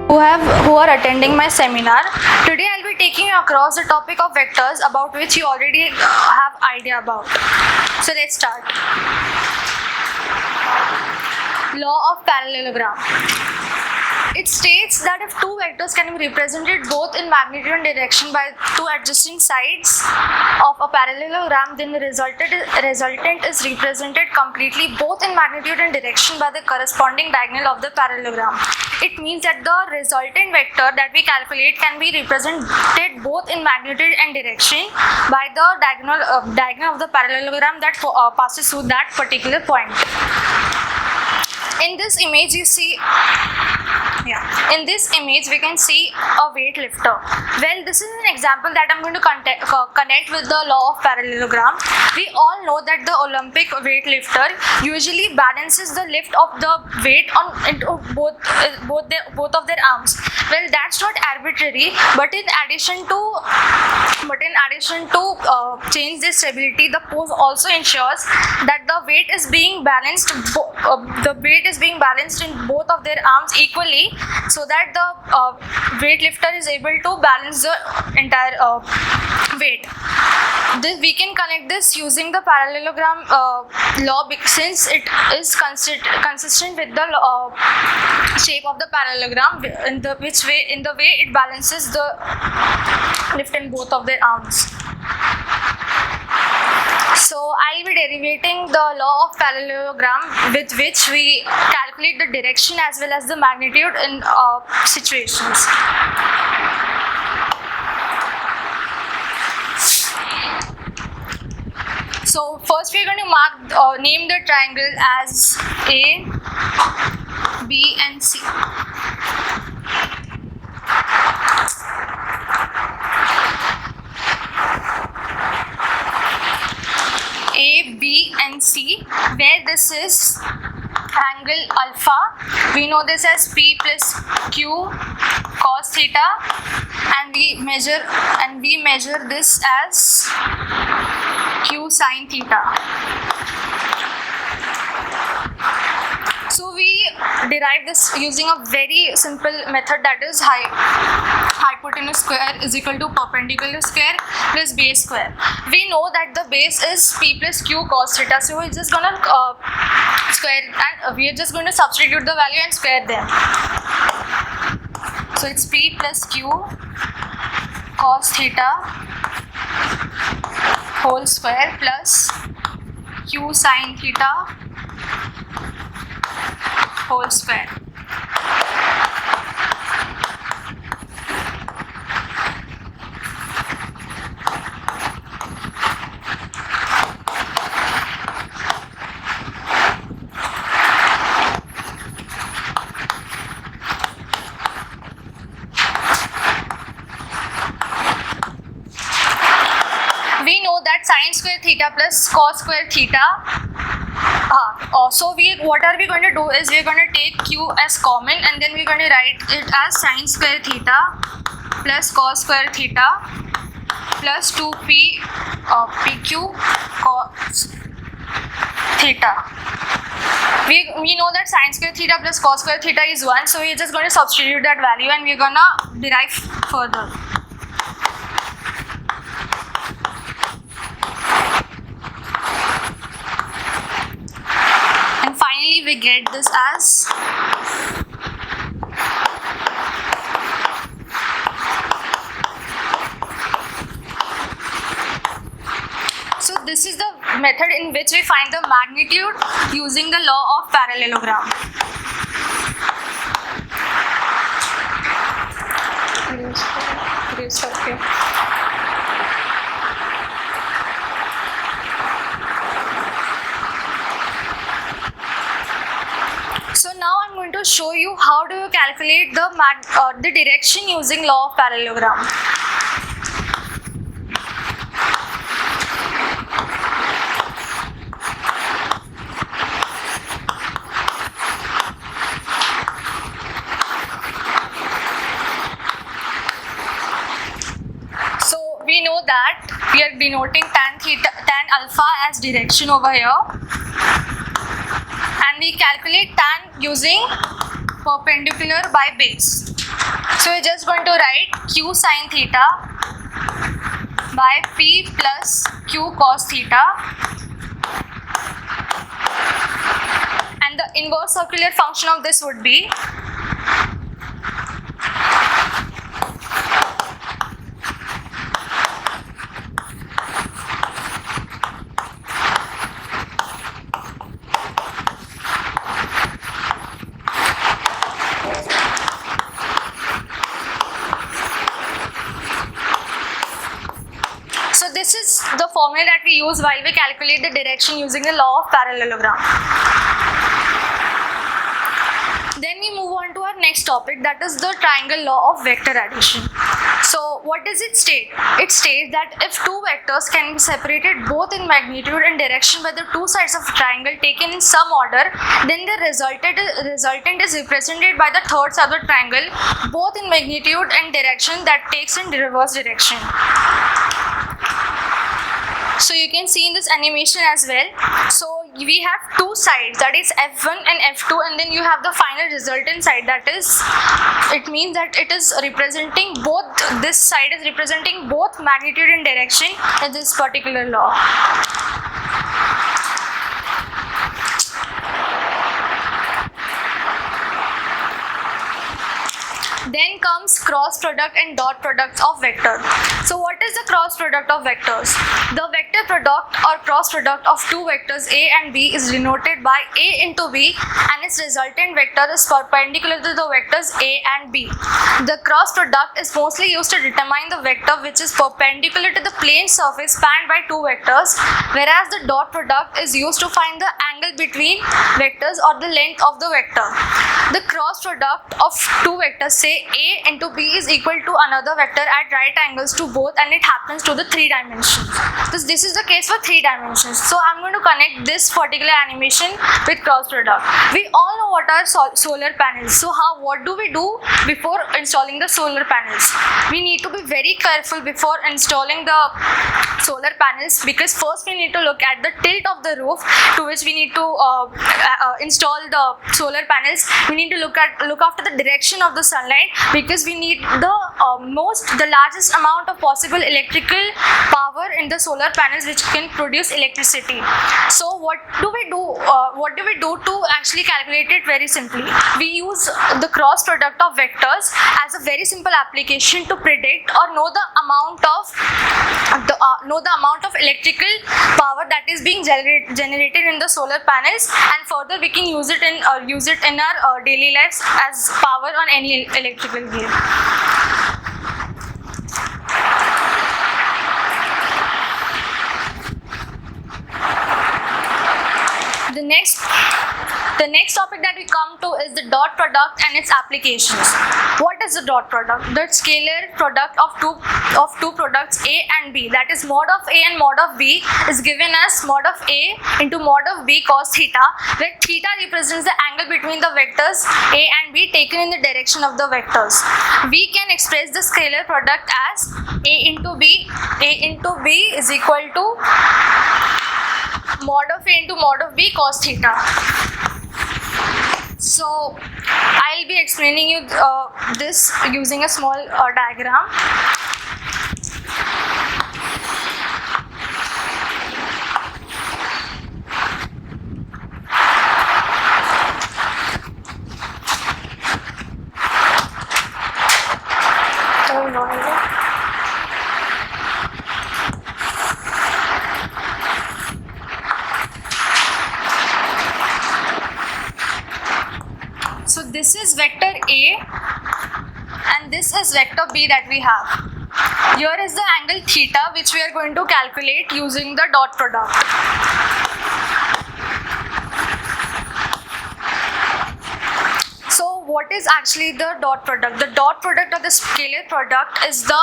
who are attending my seminar. Today I'll be taking you across the topic of vectors, about which you already have idea about. So let's start. Law of parallelogram. It states that if two vectors can be represented both in magnitude and direction by two adjacent sides of a parallelogram, then the resultant is represented completely both in magnitude and direction by the corresponding diagonal of the parallelogram. It means that the resultant vector that we calculate can be represented both in magnitude and direction by the diagonal of the parallelogram that passes through that particular point. In this image we can see a weightlifter. Well, this is an example that I'm going to connect with the law of parallelogram. We all know that the Olympic weightlifter usually balances the lift of the weight into both of their arms. Well, that's not arbitrary, but in addition to change this stability, the pose also ensures that the weight is being balanced. In both of their arms equally, so that the weightlifter is able to balance the entire weight. We can connect this using the parallelogram law, since it is consistent with the shape of the parallelogram, in the way it balances the lift in both of their arms. So I'll be derivating the law of parallelogram, with which we calculate the direction as well as the magnitude in situations. So first we're going to name the triangle as A, B and C. A, B and C, where this is angle alpha. We know this as P plus Q cos theta, and we measure this as Q sin theta. So we derive this using a very simple method, that is hypotenuse square is equal to perpendicular square plus base square. We know that the base is P plus Q cos theta, so we're just gonna square, and we are just going to substitute the value and square them. So it's P plus Q cos theta whole square plus Q sin theta whole square. We know that sin square theta plus cos square theta. So what are we going to do is we're going to take Q as common, and then we're going to write it as sin square theta plus cos square theta plus 2p pq cos theta. We know that sin square theta plus cos square theta is 1, so we're just going to substitute that value and we're going to derive further. Finally, we get this as so this is the method in which we find the magnitude using the law of parallelogram. So now I'm going to show you how do you calculate the direction using law of parallelogram. So we know that we are denoting tan alpha as direction over here. And we calculate tan using perpendicular by base. So we're just going to write q sine theta by p plus q cos theta, and the inverse circular function of this would be this is the formula that we use while we calculate the direction using the law of parallelogram. Then we move on to our next topic, that is the triangle law of vector addition. So what does it state? It states that if two vectors can be separated both in magnitude and direction by the two sides of a triangle taken in some order, then the resultant is represented by the third side of the triangle both in magnitude and direction that takes in the reverse direction. So you can see in this animation as well. So we have two sides, that is F1 and F2, and then you have the final resultant side, that is, it means that it is representing both, this side is representing both magnitude and direction in this particular law. Then comes cross product and dot products of vector. So what is the cross product of vectors? The vector product or cross product of two vectors A and B is denoted by A into B, and its resultant vector is perpendicular to the vectors A and B. The cross product is mostly used to determine the vector which is perpendicular to the plane surface spanned by two vectors, whereas the dot product is used to find the angle between vectors or the length of the vector. The cross product of two vectors, say A into B, is equal to another vector at right angles to both, and it happens to the 3 dimensions. This is the case for 3 dimensions. So I'm going to connect this particular animation with cross product. We all know what are solar panels. So what do we do before installing the solar panels? We need to be very careful before installing the solar panels, because first we need to look at the tilt of the roof to which we need to install the solar panels. We need to look after the direction of the sunlight, because we need the largest amount of possible electrical power in the solar panels which can produce electricity. So what do we do? What do we do to actually calculate it? Very simply, we use the cross product of vectors as a very simple application to predict or know the amount of electrical power that is being generated in the solar panels, and further we can use it in our daily lives as power on any electrical grid. The next topic that we come to is the dot product and its applications. What is the dot product? The scalar product of two products A and B, that is mod of A and mod of B, is given as mod of A into mod of B cos theta, where theta represents the angle between the vectors A and B taken in the direction of the vectors. We can express the scalar product as A into B is equal to mod of A into mod of B cos theta. So I'll be explaining you this using a small diagram. So this is vector A and this is vector B that we have. Here is the angle theta which we are going to calculate using the dot product. So what is actually the dot product? The dot product or the scalar product is the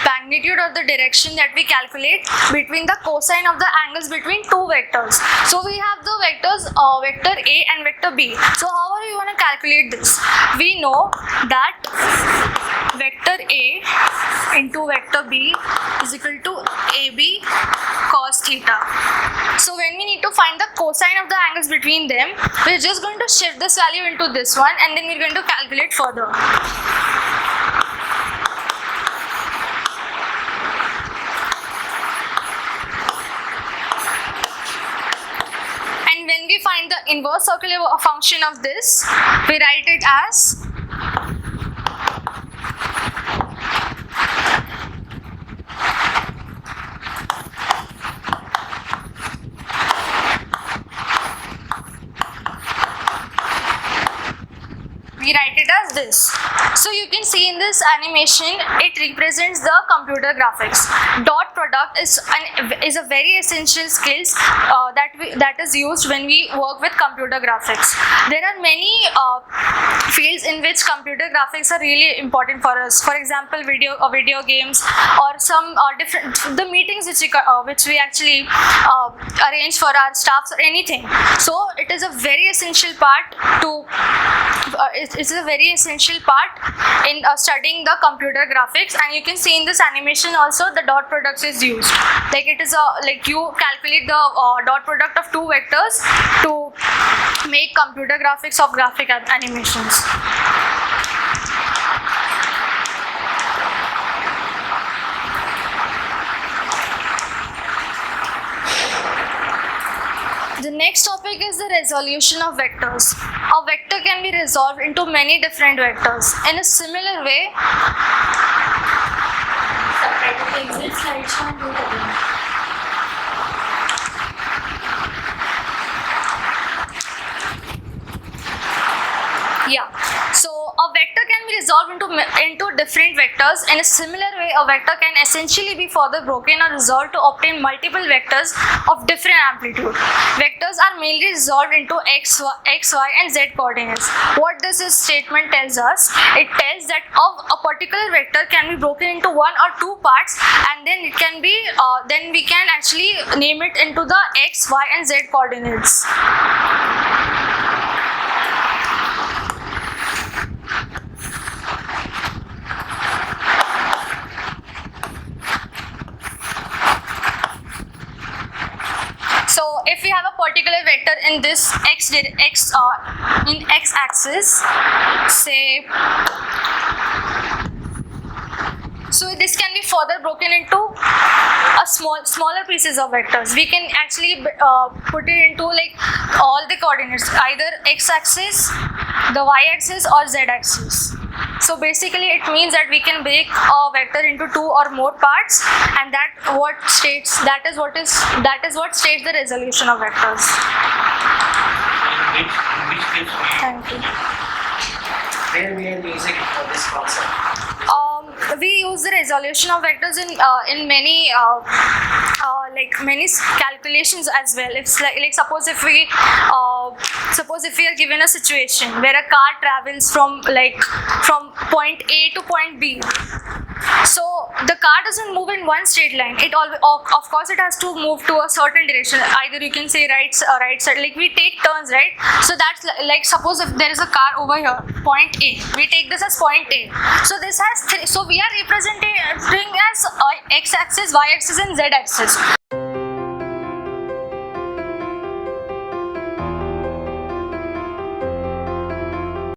magnitude or the direction that we calculate between the cosine of the angles between two vectors. So we have the vectors vector A and vector B. So how are you going to calculate this? We know that vector A into vector B is equal to AB cos theta. So when we need to find the cosine of the angles between them, we're just going to shift this value into this one and then we're going to calculate further. And when we find the inverse circular function of this, we write it as this. So you can see in this animation, it represents the computer graphics. Dot product is a very essential skills that is used when we work with computer graphics. There are many fields in which computer graphics are really important for us. For example, video games, or some different the meetings which we actually arrange for our staffs or anything. So it is a very essential part to it's a very essential part in studying the computer graphics. And you can see in this animation also the dot product is used. Like it is like you calculate the dot product of two vectors to make computer graphics of graphic animations. The next topic is the resolution of vectors. A vector can be resolved into many different vectors. In a similar way, so a vector can be resolved into different vectors. In a similar way, a vector can essentially be further broken or resolved to obtain multiple vectors of different amplitude. Vectors are mainly resolved into x, y and z coordinates. What does this statement tells us? It tells that a particular vector can be broken into one or two parts, and then it can be then we can actually name it into the x, y and z coordinates. So if we have a particular vector in this x-axis, say, so this can be further broken into a smaller pieces of vectors. We can actually put it into like all the coordinates, either x-axis, the y-axis or z-axis. So basically it means that we can break a vector into two or more parts, and that is what states the resolution of vectors. Thank you. Where we are using for this concept? We use the resolution of vectors in many many calculations as well. It's like suppose if we are given a situation where a car travels from point A to point B. So the car doesn't move in one straight line. Of course it has to move to a certain direction. Either you can say right side. Like we take turns, right? So that's like suppose if there is a car over here, point A. We take this as point A. So this has so we are representing as x-axis, y-axis and z-axis.